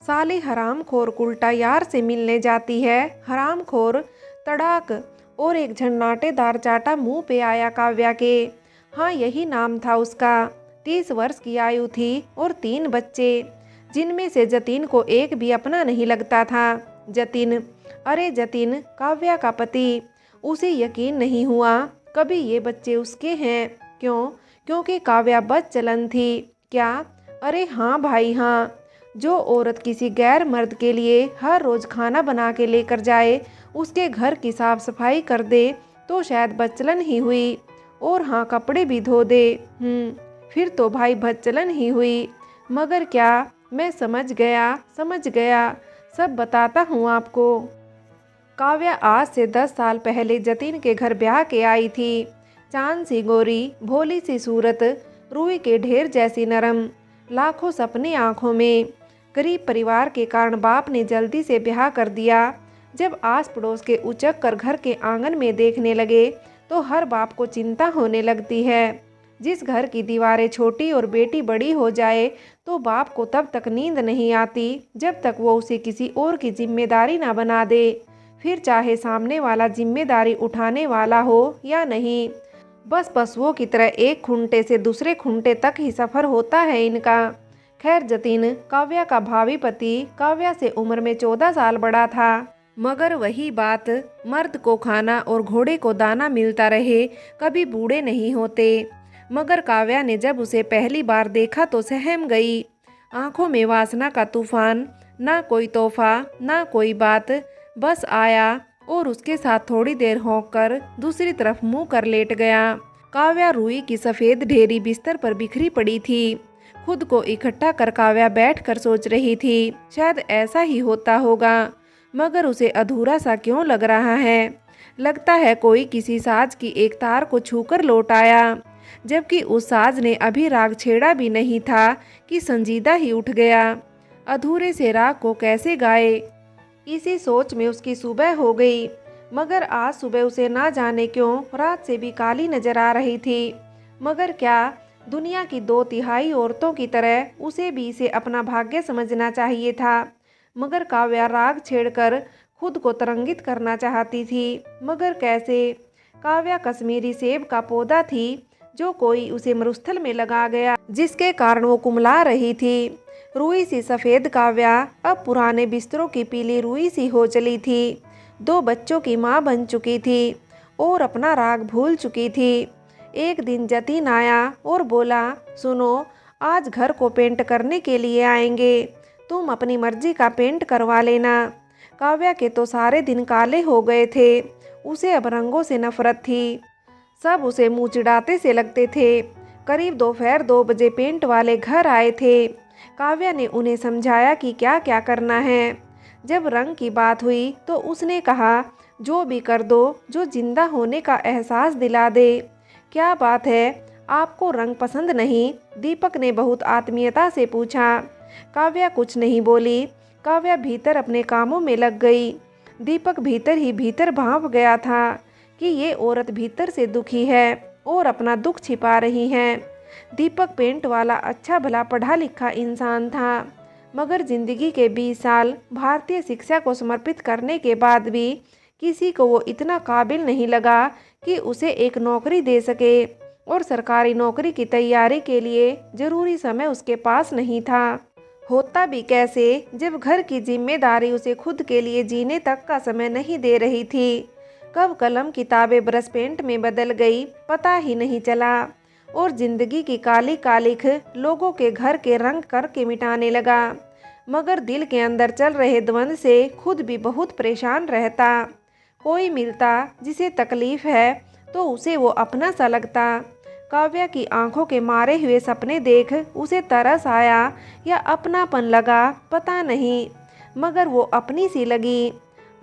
साली हरामखोर उल्टा यार से मिलने जाती है। हरामखोर तड़ाक और एक झन्नाटेदार चाटा मुंह पे आया काव्या के। हाँ, यही नाम था उसका। 30 वर्ष की आयु थी और 3 बच्चे, जिनमें से जतिन को एक भी अपना नहीं लगता था। जतिन, अरे जतिन, काव्या का पति। उसे यकीन नहीं हुआ कभी ये बच्चे उसके हैं। क्यों? क्योंकि काव्या बदचलन थी। क्या? अरे हाँ भाई हाँ। जो औरत किसी गैर मर्द के लिए हर रोज़ खाना बना के लेकर जाए, उसके घर की साफ सफाई कर दे, तो शायद बदचलन ही हुई। और हाँ, कपड़े भी धो दे, फिर तो भाई बदचलन ही हुई। मगर क्या? मैं समझ गया, सब बताता हूँ आपको। काव्या आज से 10 साल पहले जतिन के घर ब्याह के आई थी। चांद सी गोरी, भोली सी सूरत, रुई के ढेर जैसी नरम, लाखों सपने आंखों में। गरीब परिवार के कारण बाप ने जल्दी से ब्याह कर दिया। जब आस पड़ोस के उचक कर घर के आंगन में देखने लगे तो हर बाप को चिंता होने लगती है। जिस घर की दीवारें छोटी और बेटी बड़ी हो जाए तो बाप को तब तक नींद नहीं आती जब तक वो उसे किसी और की जिम्मेदारी ना बना दे, फिर चाहे सामने वाला जिम्मेदारी उठाने वाला हो या नहीं। बस पशुओं की तरह एक खूंटे से दूसरे खूंटे तक ही सफ़र होता है इनका। खैर, जतिन काव्या का भावी पति काव्या से उम्र में 14 साल बड़ा था। मगर वही बात, मर्द को खाना और घोड़े को दाना मिलता रहे, कभी बूढ़े नहीं होते। मगर काव्या ने जब उसे पहली बार देखा तो सहम गई। आंखों में वासना का तूफान, ना कोई तोहफा ना कोई बात, बस आया और उसके साथ थोड़ी देर होकर दूसरी तरफ मुंह कर लेट गया। काव्या रुई की सफ़ेद ढेरी बिस्तर पर बिखरी पड़ी थी। खुद को इकट्ठा कर काव्या बैठकर सोच रही थी, शायद ऐसा ही होता होगा, मगर उसे अधूरा सा क्यों लग रहा है। लगता है कोई किसी साज की एक तार को छूकर लौट आया, जबकि उस साज ने अभी राग छेड़ा भी नहीं था कि संजीदा ही उठ गया। अधूरे से राग को कैसे गाए, इसी सोच में उसकी सुबह हो गई। मगर आज सुबह उसे ना जाने क्यों रात से भी काली नजर आ रही थी। मगर क्या? दुनिया की 2/3 औरतों की तरह उसे भी इसे अपना भाग्य समझना चाहिए था। मगर काव्या राग छेड़कर खुद को तरंगित करना चाहती थी, मगर कैसे? काव्या कश्मीरी सेब का पौधा थी जो कोई उसे मरुस्थल में लगा गया, जिसके कारण वो कुमला रही थी। रुई सी सफ़ेद काव्या अब पुराने बिस्तरों की पीली रुई सी हो चली थी। 2 बच्चों की माँ बन चुकी थी और अपना राग भूल चुकी थी। एक दिन जतिन आया और बोला, सुनो, आज घर को पेंट करने के लिए आएंगे, तुम अपनी मर्जी का पेंट करवा लेना। काव्या के तो सारे दिन काले हो गए थे। उसे अब रंगों से नफरत थी। सब उसे मुँह चिढ़ाते से लगते थे। करीब दोपहर 2 बजे पेंट वाले घर आए थे। काव्या ने उन्हें समझाया कि क्या क्या करना है। जब रंग की बात हुई तो उसने कहा, जो भी कर दो जो जिंदा होने का एहसास दिला दे। क्या बात है, आपको रंग पसंद नहीं? दीपक ने बहुत आत्मीयता से पूछा। काव्या कुछ नहीं बोली। काव्या भीतर अपने कामों में लग गई। दीपक भीतर ही भीतर भांप गया था कि ये औरत भीतर से दुखी है और अपना दुख छिपा रही है। दीपक पेंट वाला अच्छा भला पढ़ा लिखा इंसान था, मगर जिंदगी के 20 साल भारतीय शिक्षा को समर्पित करने के बाद भी किसी को वो इतना काबिल नहीं लगा कि उसे एक नौकरी दे सके, और सरकारी नौकरी की तैयारी के लिए जरूरी समय उसके पास नहीं था। होता भी कैसे जब घर की जिम्मेदारी उसे खुद के लिए जीने तक का समय नहीं दे रही थी। कब कलम किताबें ब्रश पेंट में बदल गई पता ही नहीं चला, और जिंदगी की काली कालिख लोगों के घर के रंग करके मिटाने लगा। मगर दिल के अंदर चल रहे द्वंद से खुद भी बहुत परेशान रहता। कोई मिलता जिसे तकलीफ है तो उसे वो अपना सा लगता। काव्या की आंखों के मारे हुए सपने देख उसे तरस आया या अपनापन लगा, पता नहीं, मगर वो अपनी सी लगी।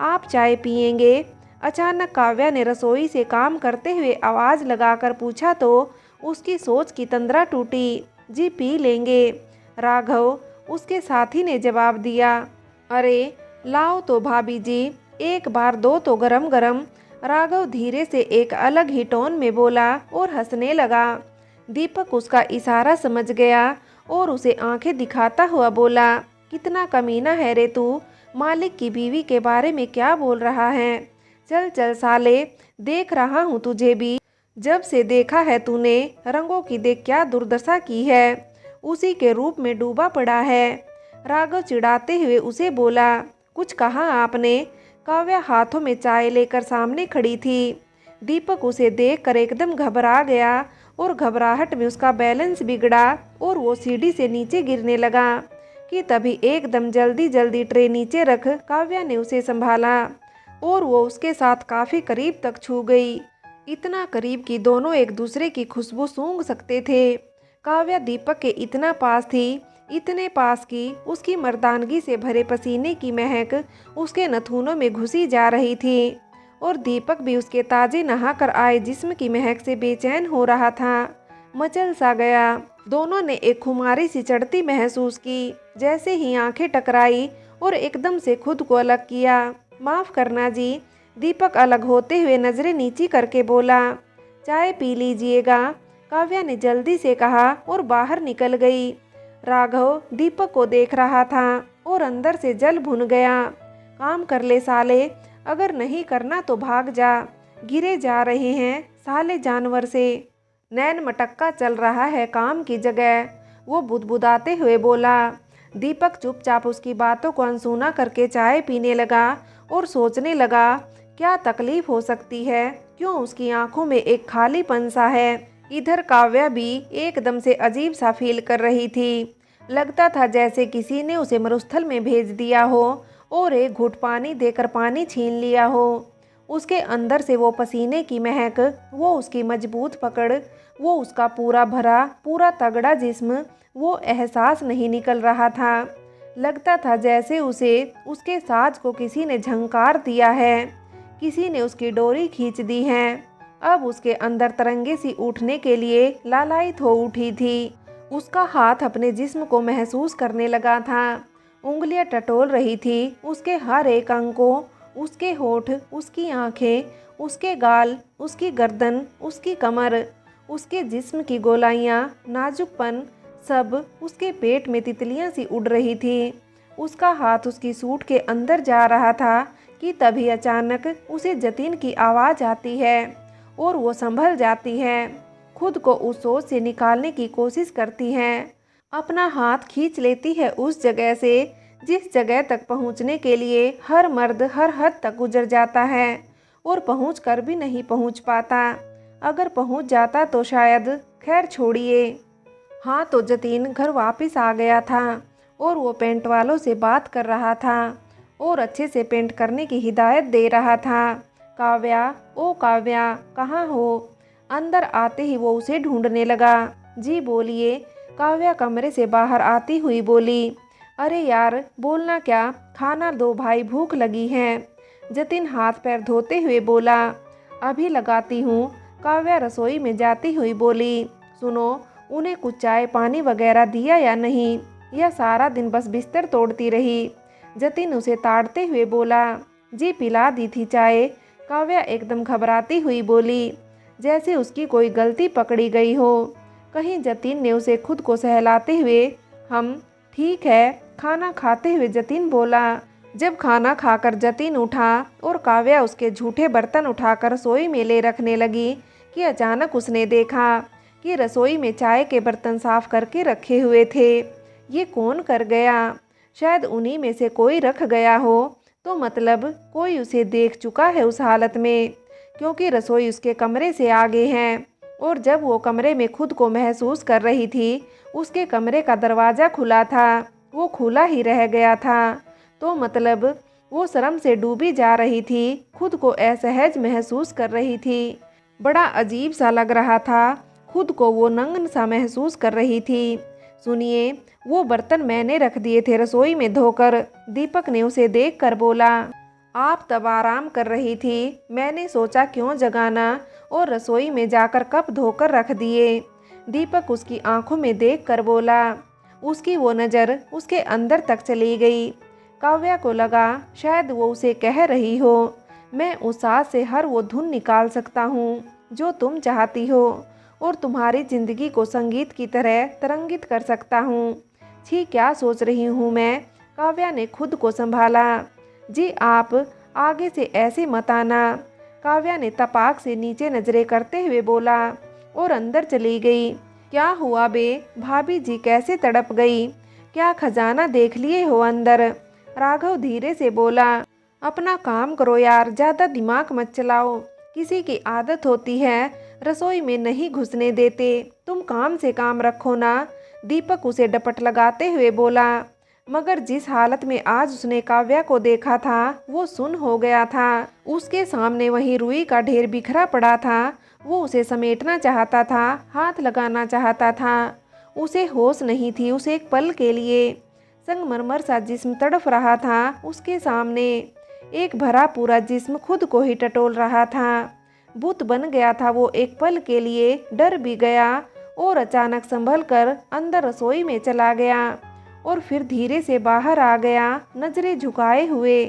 आप चाय पियेंगे? अचानक काव्या ने रसोई से काम करते हुए आवाज़ लगाकर पूछा तो उसकी सोच की तंद्रा टूटी। जी पी लेंगे, राघव, उसके साथी ने जवाब दिया। अरे लाओ तो भाभी जी, एक बार दो तो गरम गरम। राघव धीरे से एक अलग ही टोन में बोला और हंसने लगा। दीपक उसका इशारा समझ गया और उसे आंखें दिखाता हुआ बोला, कितना कमीना है रे तू, मालिक की बीवी के बारे में क्या बोल रहा है। चल चल साले, देख रहा हूँ तुझे भी, जब से देखा है तूने, रंगों की देख क्या दुर्दशा की है, उसी के रूप में डूबा पड़ा है। राघव चिढ़ाते हुए उसे बोला, कुछ कहा आपने। काव्या हाथों में चाय लेकर सामने खड़ी थी। दीपक उसे देखकर एकदम घबरा गया और घबराहट में उसका बैलेंस बिगड़ा और वो सीढ़ी से नीचे गिरने लगा कि तभी एकदम जल्दी जल्दी ट्रे नीचे रख काव्या ने उसे संभाला और वो उसके साथ काफ़ी करीब तक छू गई। इतना करीब कि दोनों एक दूसरे की खुशबू सूंघ सकते थे। काव्या दीपक के इतना पास थी, इतने पास कि उसकी मर्दानगी से भरे पसीने की महक उसके नथुनों में घुसी जा रही थी और दीपक भी उसके ताजे नहाकर आए जिस्म की महक से बेचैन हो रहा था। मचल सा गया। दोनों ने एक खुमारी सी चढ़ती महसूस की। जैसे ही आंखें टकराई और एकदम से खुद को अलग किया। माफ़ करना जी, दीपक अलग होते हुए नजरें नीची करके बोला। चाय पी लीजिएगा, काव्या ने जल्दी से कहा और बाहर निकल गई। राघव दीपक को देख रहा था और अंदर से जल भुन गया। काम कर ले साले, अगर नहीं करना तो भाग जा, गिरे जा रहे हैं साले जानवर से। नैन मटक्का चल रहा है काम की जगह, वो बुदबुदाते हुए बोला। दीपक चुपचाप उसकी बातों को अनसुना करके चाय पीने लगा और सोचने लगा क्या तकलीफ हो सकती है, क्यों उसकी आंखों में एक खालीपन सा है। इधर काव्या भी एकदम से अजीब सा फील कर रही थी। लगता था जैसे किसी ने उसे मरुस्थल में भेज दिया हो और एक घूंट पानी देकर पानी छीन लिया हो। उसके अंदर से वो पसीने की महक, वो उसकी मजबूत पकड़, वो उसका पूरा भरा पूरा तगड़ा जिस्म, वो एहसास नहीं निकल रहा था। लगता था जैसे उसे उसके साज को किसी ने झंकार दिया है, किसी ने उसकी डोरी खींच दी है। अब उसके अंदर तरंगे सी उठने के लिए लालायित हो उठी थी। उसका हाथ अपने जिस्म को महसूस करने लगा था। उंगलियां टटोल रही थी उसके हर एक अंग को, उसके होठ, उसकी आंखें, उसके गाल, उसकी गर्दन, उसकी कमर, उसके जिस्म की गोलाइयाँ, नाजुकपन, सब उसके पेट में तितलियां सी उड़ रही थी। उसका हाथ उसकी सूट के अंदर जा रहा था कि तभी अचानक उसे जतीन की आवाज़ आती है और वो संभल जाती है। खुद को उस सोच से निकालने की कोशिश करती है। अपना हाथ खींच लेती है उस जगह से जिस जगह तक पहुंचने के लिए हर मर्द हर हद तक गुजर जाता है और पहुंच कर भी नहीं पहुंच पाता। अगर पहुंच जाता तो शायद, खैर छोड़िए। हाँ तो जतीन घर वापस आ गया था और वो पेंट वालों से बात कर रहा था और अच्छे से पेंट करने की हिदायत दे रहा था। काव्या, ओ काव्या, कहाँ हो? अंदर आते ही वो उसे ढूंढने लगा। जी बोलिए, काव्या कमरे से बाहर आती हुई बोली। अरे यार बोलना क्या, खाना दो भाई, भूख लगी है। जतिन हाथ पैर धोते हुए बोला। अभी लगाती हूँ, काव्या रसोई में जाती हुई बोली। सुनो, उन्हें कुछ चाय पानी वगैरह दिया या नहीं, या सारा दिन बस बिस्तर तोड़ती रही? जतिन उसे ताड़ते हुए बोला। जी पिला दी थी चाय, काव्या एकदम घबराती हुई बोली, जैसे उसकी कोई गलती पकड़ी गई हो। कहीं जतीन ने उसे खुद को सहलाते हुए, हम ठीक है, खाना खाते हुए जतीन बोला। जब खाना खाकर जतीन उठा और काव्या उसके झूठे बर्तन उठाकर रसोई में ले रखने लगी कि अचानक उसने देखा कि रसोई में चाय के बर्तन साफ करके रखे हुए थे। ये कौन कर गया? शायद उन्हीं में से कोई रख गया हो, तो मतलब कोई उसे देख चुका है उस हालत में, क्योंकि रसोई उसके कमरे से आगे है और जब वो कमरे में खुद को महसूस कर रही थी, उसके कमरे का दरवाज़ा खुला था, वो खुला ही रह गया था। तो मतलब वो शर्म से डूबी जा रही थी, खुद को असहज महसूस कर रही थी। बड़ा अजीब सा लग रहा था, खुद को वो नंगन सा महसूस कर रही थी। सुनिए, वो बर्तन मैंने रख दिए थे रसोई में धोकर, दीपक ने उसे देखकर बोला। आप तब आराम कर रही थी, मैंने सोचा क्यों जगाना और रसोई में जाकर कप धोकर रख दिए, दीपक उसकी आंखों में देखकर बोला। उसकी वो नज़र उसके अंदर तक चली गई। काव्या को लगा शायद वो उसे कह रही हो, मैं उस सांस से हर वो धुन निकाल सकता हूँ जो तुम चाहती हो और तुम्हारी ज़िंदगी को संगीत की तरह तरंगित कर सकता हूँ। छी क्या सोच रही हूँ मैं, काव्या ने खुद को संभाला। जी आप आगे से ऐसे मत आना, काव्या ने तपाक से नीचे नजरें करते हुए बोला और अंदर चली गई। क्या हुआ बे, भाभी जी कैसे तड़प गई? क्या खजाना देख लिए हो अंदर? राघव धीरे से बोला। अपना काम करो यार, ज़्यादा दिमाग मत चलाओ। किसी की आदत होती है रसोई में नहीं घुसने देते, तुम काम से काम रखो ना, दीपक उसे डपट लगाते हुए बोला। मगर जिस हालत में आज उसने काव्या को देखा था वो सुन्न हो गया था। उसके सामने वहीं रुई का ढेर बिखरा पड़ा था। वो उसे समेटना चाहता था, हाथ लगाना चाहता था। उसे होश नहीं थी। उसे एक पल के लिए संगमरमर सा जिस्म तड़फ रहा था उसके सामने। एक भरा पूरा जिस्म खुद को ही टटोल रहा था। भूत बन गया था वो एक पल के लिए, डर भी गया और अचानक संभल कर अंदर रसोई में चला गया और फिर धीरे से बाहर आ गया, नजरें झुकाए हुए।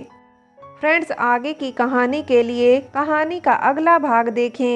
फ्रेंड्स, आगे की कहानी के लिए कहानी का अगला भाग देखें।